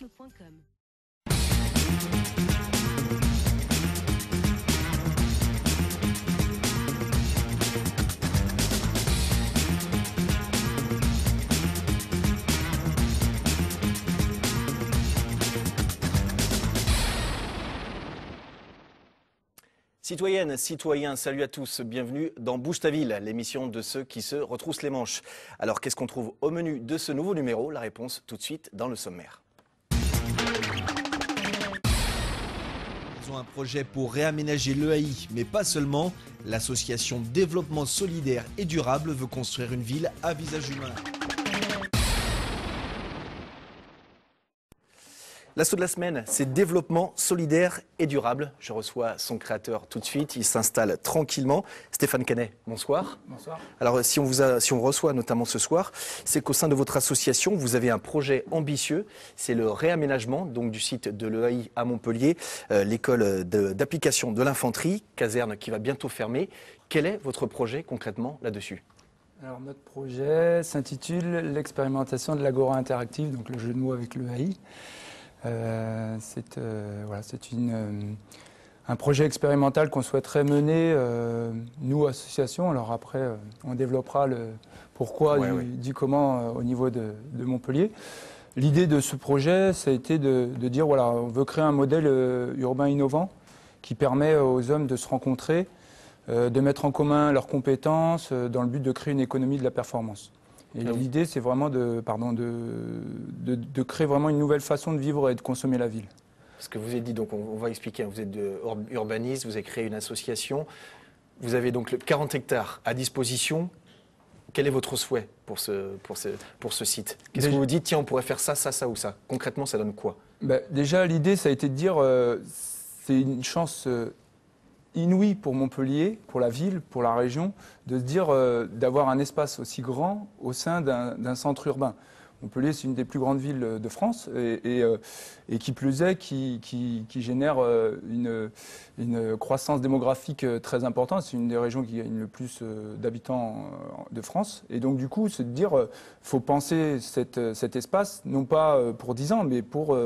francebleu.com. Citoyennes, citoyens, salut à tous, bienvenue dans Bouge ta ville, l'émission de ceux qui se retroussent les manches. Alors qu'est-ce qu'on trouve au menu de ce nouveau numéro? La réponse tout de suite dans le sommaire. Ils ont un projet pour réaménager l'EAI, mais pas seulement. L'association Développement Solidaire et Durable veut construire une ville à visage humain. L'assaut de la semaine, c'est développement solidaire et durable. Je reçois son créateur tout de suite, il s'installe tranquillement. Stéphane Canet, bonsoir. Bonsoir. Alors si on reçoit notamment ce soir, c'est qu'au sein de votre association, vous avez un projet ambitieux. C'est le réaménagement donc, du site de l'EAI à Montpellier, l'école d'application de l'infanterie, caserne qui va bientôt fermer. Quel est votre projet concrètement là-dessus ? Alors notre projet s'intitule l'expérimentation de l'agora interactive, donc le jeu de mots avec l'EAI. C'est un projet expérimental qu'on souhaiterait mener, nous, association. Alors après, on développera le pourquoi du comment au niveau de Montpellier. L'idée de ce projet, ça a été de dire, voilà, on veut créer un modèle urbain innovant qui permet aux hommes de se rencontrer, de mettre en commun leurs compétences dans le but de créer une économie de la performance. Et l'idée, c'est vraiment de créer vraiment une nouvelle façon de vivre et de consommer la ville. Parce que vous avez dit, donc on va expliquer, vous êtes urbaniste, vous avez créé une association, vous avez donc 40 hectares à disposition. Quel est votre souhait pour ce site? Qu'est-ce que vous vous dites, tiens, on pourrait faire ça, ça, ça ou ça? Concrètement, ça donne quoi? Déjà, l'idée, ça a été de dire, c'est une chance inouï pour Montpellier, pour la ville, pour la région, de se dire d'avoir un espace aussi grand au sein d'un centre urbain. Montpellier, c'est une des plus grandes villes de France et qui plus est, qui génère une croissance démographique très importante. C'est une des régions qui gagne le plus d'habitants de France. Et donc, du coup, c'est de dire qu'il faut penser cet espace, non pas pour 10 ans, mais pour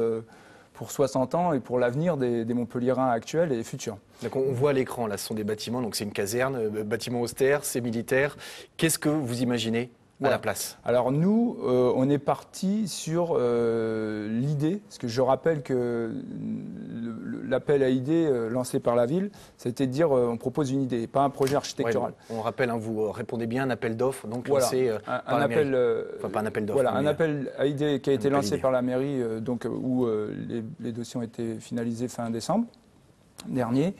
60 ans et pour l'avenir des Montpelliérains actuels et futurs. Donc on voit à l'écran, là, ce sont des bâtiments, donc c'est une caserne, bâtiment austère, c'est militaire. Qu'est-ce que vous imaginez à la place? Alors nous, on est parti sur l'idée, parce que je rappelle que l'appel à idées lancé par la ville, c'était de dire on propose une idée, pas un projet architectural. Ouais, on rappelle, vous répondez bien, un appel d'offres, donc voilà, lancé par la mairie. Enfin, pas un appel d'offres. Voilà, un appel à idées qui a été lancé par la mairie, où les dossiers ont été finalisés fin décembre dernier.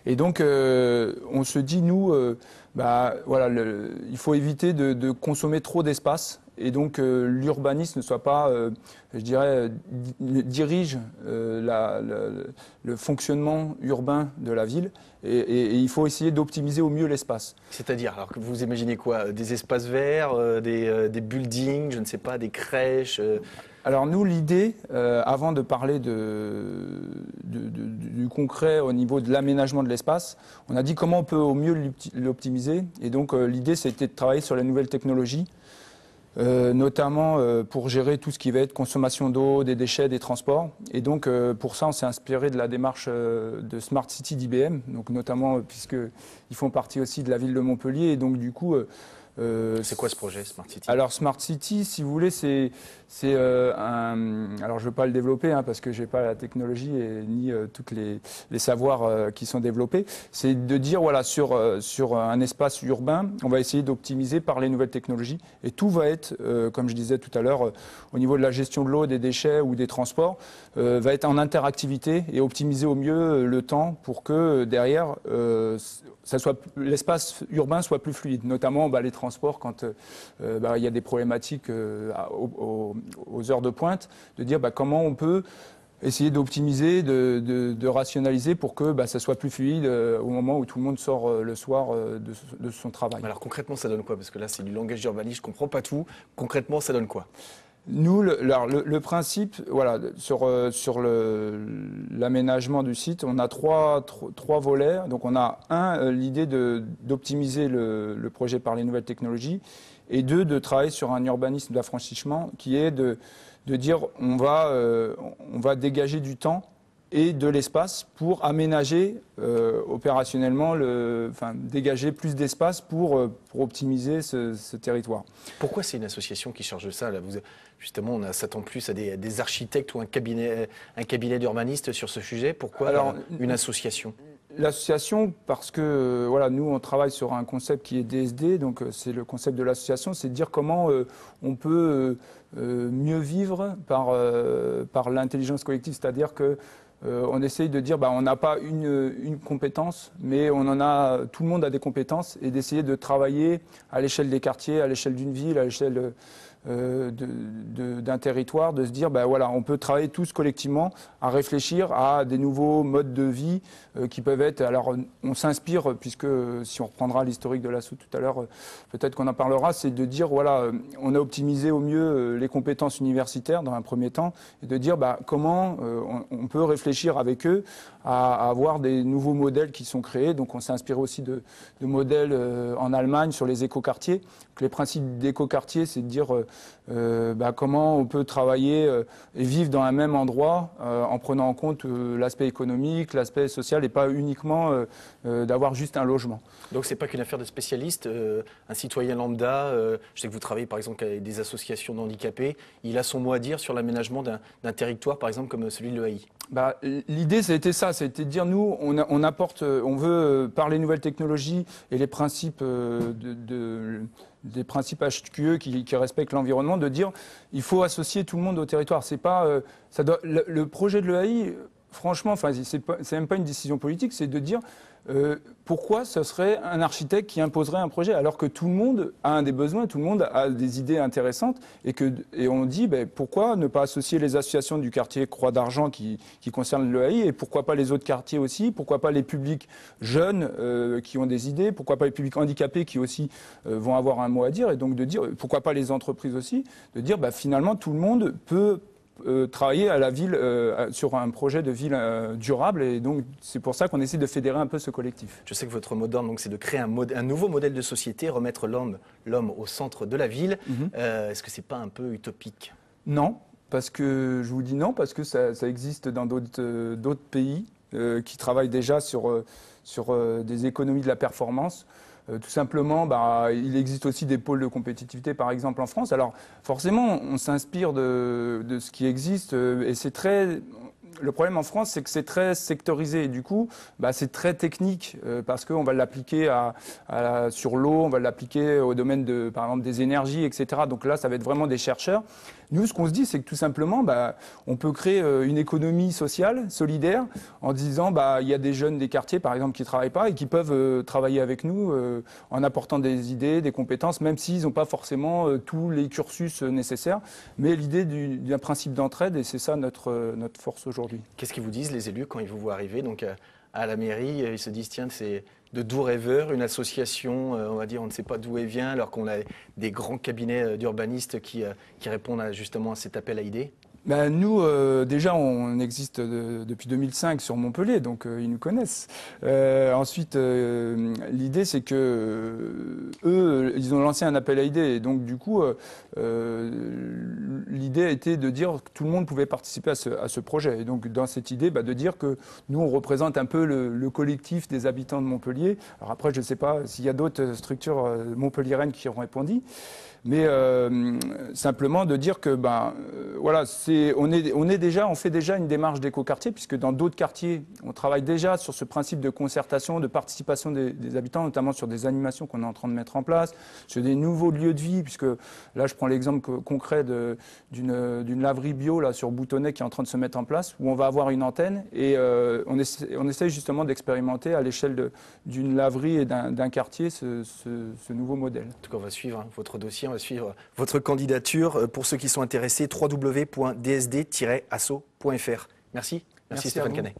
Et donc, on se dit, nous, il faut éviter de consommer trop d'espace. Et donc, l'urbanisme ne soit pas, dirige le fonctionnement urbain de la ville. Et il faut essayer d'optimiser au mieux l'espace. C'est-à-dire, alors que vous imaginez quoi? Des espaces verts, des buildings, je ne sais pas, des crèches Alors nous, l'idée, avant de parler du concret au niveau de l'aménagement de l'espace, on a dit comment on peut au mieux l'optimiser. Et donc l'idée, c'était de travailler sur les nouvelles technologies, notamment pour gérer tout ce qui va être consommation d'eau, des déchets, des transports. Et donc pour ça, on s'est inspiré de la démarche de Smart City d'IBM, donc notamment puisqu'ils font partie aussi de la ville de Montpellier. Et donc du coup... c'est quoi ce projet, Smart City? Alors Smart City, si vous voulez, c'est alors je ne veux pas le développer parce que je n'ai pas la technologie et ni tous les savoirs qui sont développés. C'est de dire, voilà, sur un espace urbain, on va essayer d'optimiser par les nouvelles technologies. Et tout va être, comme je disais tout à l'heure, au niveau de la gestion de l'eau, des déchets ou des transports, va être en interactivité et optimiser au mieux le temps pour que derrière, l'espace urbain soit plus fluide, notamment les transports quand il y a des problématiques aux heures de pointe, de dire comment on peut essayer d'optimiser, de rationaliser pour que ça soit plus fluide au moment où tout le monde sort le soir de son travail. Alors concrètement, ça donne quoi? Parce que là, c'est du langage d'urbanisme, je ne comprends pas tout. Concrètement, ça donne quoi? Nous, le principe, voilà, sur l'aménagement du site, on a trois volets. Donc on a l'idée d'optimiser le projet par les nouvelles technologies, et 2, de travailler sur un urbanisme d'affranchissement qui est de dire on va dégager du temps et de l'espace pour aménager opérationnellement, dégager plus d'espace pour optimiser ce territoire. Pourquoi c'est une association qui charge de ça là? Justement, on s'attend plus à des architectes ou un cabinet d'urbanistes sur ce sujet. Pourquoi une association? L'association, parce que voilà, nous on travaille sur un concept qui est DSD, donc c'est le concept de l'association, c'est de dire comment on peut mieux vivre par l'intelligence collective, c'est-à-dire que on essaye de dire on n'a pas une compétence, mais tout le monde a des compétences, et d'essayer de travailler à l'échelle des quartiers, à l'échelle d'une ville, à l'échelle d'un territoire, de se dire voilà, on peut travailler tous collectivement à réfléchir à des nouveaux modes de vie qui peuvent être. Alors on s'inspire, puisque si on reprendra l'historique de l'ASSO tout à l'heure, peut-être qu'on en parlera, c'est de dire voilà, on a optimisé au mieux les compétences universitaires dans un premier temps, et de dire comment on peut réfléchir avec eux à avoir des nouveaux modèles qui sont créés. Donc on s'est inspiré aussi de modèles en Allemagne sur les écoquartiers. Les principes d'écoquartier, c'est de dire comment on peut travailler et vivre dans un même endroit en prenant en compte l'aspect économique, l'aspect social, et pas uniquement d'avoir juste un logement. Donc c'est pas qu'une affaire de spécialistes. Un citoyen lambda, je sais que vous travaillez par exemple avec des associations d'handicapés, il a son mot à dire sur l'aménagement d'un territoire, par exemple comme celui de l'EAI. L'idée, ça a été ça, c'était de dire nous, on apporte, on veut par les nouvelles technologies et les principes des principes HQE qui respectent l'environnement, de dire il faut associer tout le monde au territoire. C'est pas, le projet de l'EAI, franchement, c'est même pas une décision politique, c'est de dire pourquoi ce serait un architecte qui imposerait un projet, alors que tout le monde a des besoins, tout le monde a des idées intéressantes, et on dit pourquoi ne pas associer les associations du quartier Croix d'Argent qui concernent l'EAI, et pourquoi pas les autres quartiers aussi, pourquoi pas les publics jeunes qui ont des idées, pourquoi pas les publics handicapés qui aussi vont avoir un mot à dire, et donc de dire pourquoi pas les entreprises aussi, de dire finalement tout le monde peut travailler à la ville sur un projet de ville durable, et donc c'est pour ça qu'on essaie de fédérer un peu ce collectif. Je sais que votre mot d'ordre, c'est de créer un nouveau modèle de société, remettre l'homme au centre de la ville. Est-ce que c'est pas un peu utopique? Non, parce que je vous dis non, parce que ça existe dans d'autres pays qui travaillent déjà sur des économies de la performance. Tout simplement, il existe aussi des pôles de compétitivité, par exemple en France. Alors forcément, on s'inspire de ce qui existe, et c'est très... Le problème en France, c'est que c'est très sectorisé, et du coup, c'est très technique, parce qu'on va l'appliquer sur l'eau, on va l'appliquer au domaine par exemple, des énergies, etc. Donc là, ça va être vraiment des chercheurs. Nous, ce qu'on se dit, c'est que tout simplement, on peut créer une économie sociale, solidaire, en disant, il y a des jeunes des quartiers, par exemple, qui ne travaillent pas et qui peuvent travailler avec nous en apportant des idées, des compétences, même s'ils n'ont pas forcément tous les cursus nécessaires. Mais l'idée d'un principe d'entraide, et c'est ça notre force aujourd'hui. Qu'est-ce qu'ils vous disent, les élus, quand ils vous voient arriver à la mairie? Ils se disent, tiens, c'est de doux rêveurs, une association, on va dire, on ne sait pas d'où elle vient, alors qu'on a des grands cabinets d'urbanistes qui répondent justement à cet appel à idées? Nous, déjà, on existe depuis 2005 sur Montpellier, donc ils nous connaissent. Ensuite, l'idée, c'est que eux, ils ont lancé un appel à idées, et donc du coup, l'idée a été de dire que tout le monde pouvait participer à ce projet. Et donc, dans cette idée, de dire que nous, on représente un peu le collectif des habitants de Montpellier. Alors après, je ne sais pas s'il y a d'autres structures montpelliéraines qui ont répondu. Mais simplement de dire que voilà, on fait déjà une démarche d'écoquartier, puisque dans d'autres quartiers, on travaille déjà sur ce principe de concertation, de participation des habitants, notamment sur des animations qu'on est en train de mettre en place, sur des nouveaux lieux de vie, puisque là, je prends l'exemple concret d'une laverie bio là, sur Boutonnet qui est en train de se mettre en place, où on va avoir une antenne, et on essaye justement d'expérimenter à l'échelle d'une laverie et d'un quartier ce nouveau modèle. En tout cas, on va suivre votre dossier. On va suivre votre candidature. Pour ceux qui sont intéressés, www.dsd-asso.fr. Merci Stéphane Canet.